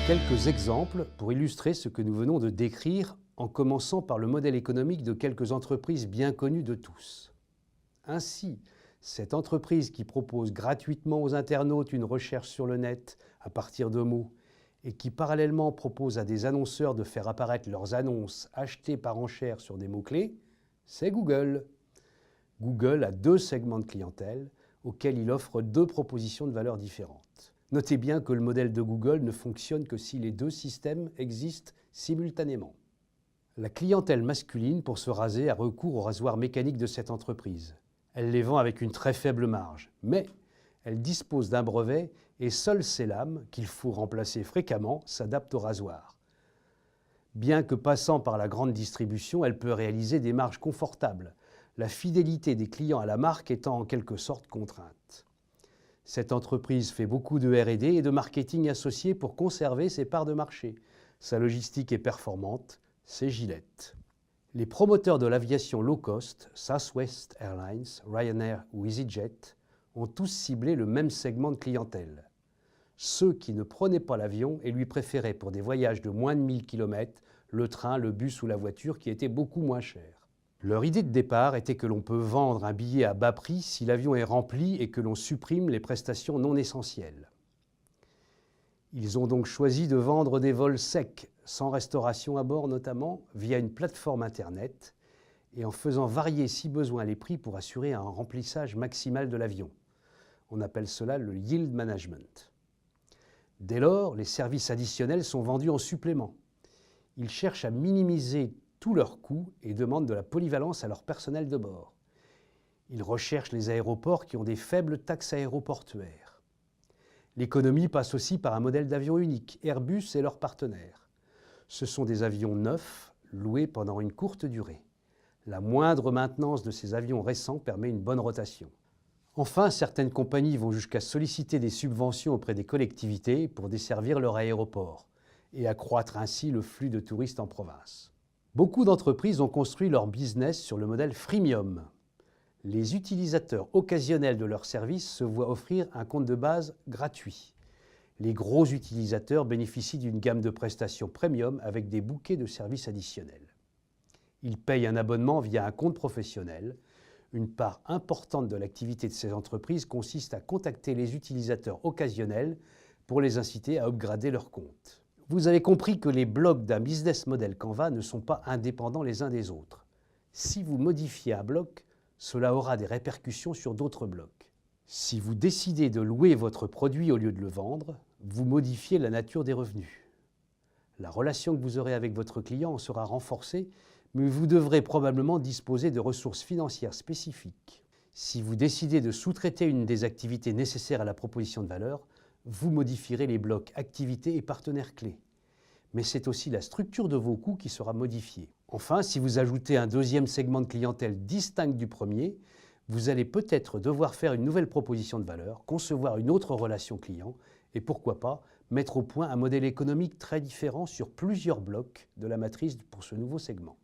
Quelques exemples pour illustrer ce que nous venons de décrire en commençant par le modèle économique de quelques entreprises bien connues de tous. Ainsi, cette entreprise qui propose gratuitement aux internautes une recherche sur le net à partir de mots et qui parallèlement propose à des annonceurs de faire apparaître leurs annonces achetées par enchère sur des mots-clés, c'est Google. Google a deux segments de clientèle auxquels il offre deux propositions de valeur différentes. Notez bien que le modèle de Google ne fonctionne que si les deux systèmes existent simultanément. La clientèle masculine, pour se raser, a recours au rasoir mécanique de cette entreprise. Elle les vend avec une très faible marge, mais elle dispose d'un brevet et seules ces lames, qu'il faut remplacer fréquemment, s'adaptent au rasoir. Bien que passant par la grande distribution, elle peut réaliser des marges confortables, la fidélité des clients à la marque étant en quelque sorte contrainte. Cette entreprise fait beaucoup de R&D et de marketing associé pour conserver ses parts de marché. Sa logistique est performante, c'est Gillette. Les promoteurs de l'aviation low cost, Southwest Airlines, Ryanair ou EasyJet, ont tous ciblé le même segment de clientèle. Ceux qui ne prenaient pas l'avion et lui préféraient pour des voyages de moins de 1000 km le train, le bus ou la voiture qui étaient beaucoup moins chers. Leur idée de départ était que l'on peut vendre un billet à bas prix si l'avion est rempli et que l'on supprime les prestations non essentielles. Ils ont donc choisi de vendre des vols secs, sans restauration à bord notamment, via une plateforme Internet et en faisant varier si besoin les prix pour assurer un remplissage maximal de l'avion. On appelle cela le yield management. Dès lors, les services additionnels sont vendus en supplément. Ils cherchent à minimiser tous leurs coûts et demandent de la polyvalence à leur personnel de bord. Ils recherchent les aéroports qui ont des faibles taxes aéroportuaires. L'économie passe aussi par un modèle d'avion unique, Airbus et leurs partenaires. Ce sont des avions neufs, loués pendant une courte durée. La moindre maintenance de ces avions récents permet une bonne rotation. Enfin, certaines compagnies vont jusqu'à solliciter des subventions auprès des collectivités pour desservir leur aéroport et accroître ainsi le flux de touristes en province. Beaucoup d'entreprises ont construit leur business sur le modèle freemium. Les utilisateurs occasionnels de leurs services se voient offrir un compte de base gratuit. Les gros utilisateurs bénéficient d'une gamme de prestations premium avec des bouquets de services additionnels. Ils payent un abonnement via un compte professionnel. Une part importante de l'activité de ces entreprises consiste à contacter les utilisateurs occasionnels pour les inciter à upgrader leur compte. Vous avez compris que les blocs d'un business model Canva ne sont pas indépendants les uns des autres. Si vous modifiez un bloc, cela aura des répercussions sur d'autres blocs. Si vous décidez de louer votre produit au lieu de le vendre, vous modifiez la nature des revenus. La relation que vous aurez avec votre client en sera renforcée, mais vous devrez probablement disposer de ressources financières spécifiques. Si vous décidez de sous-traiter une des activités nécessaires à la proposition de valeur, vous modifierez les blocs activités et partenaires clés. Mais c'est aussi la structure de vos coûts qui sera modifiée. Enfin, si vous ajoutez un deuxième segment de clientèle distinct du premier, vous allez peut-être devoir faire une nouvelle proposition de valeur, concevoir une autre relation client et pourquoi pas mettre au point un modèle économique très différent sur plusieurs blocs de la matrice pour ce nouveau segment.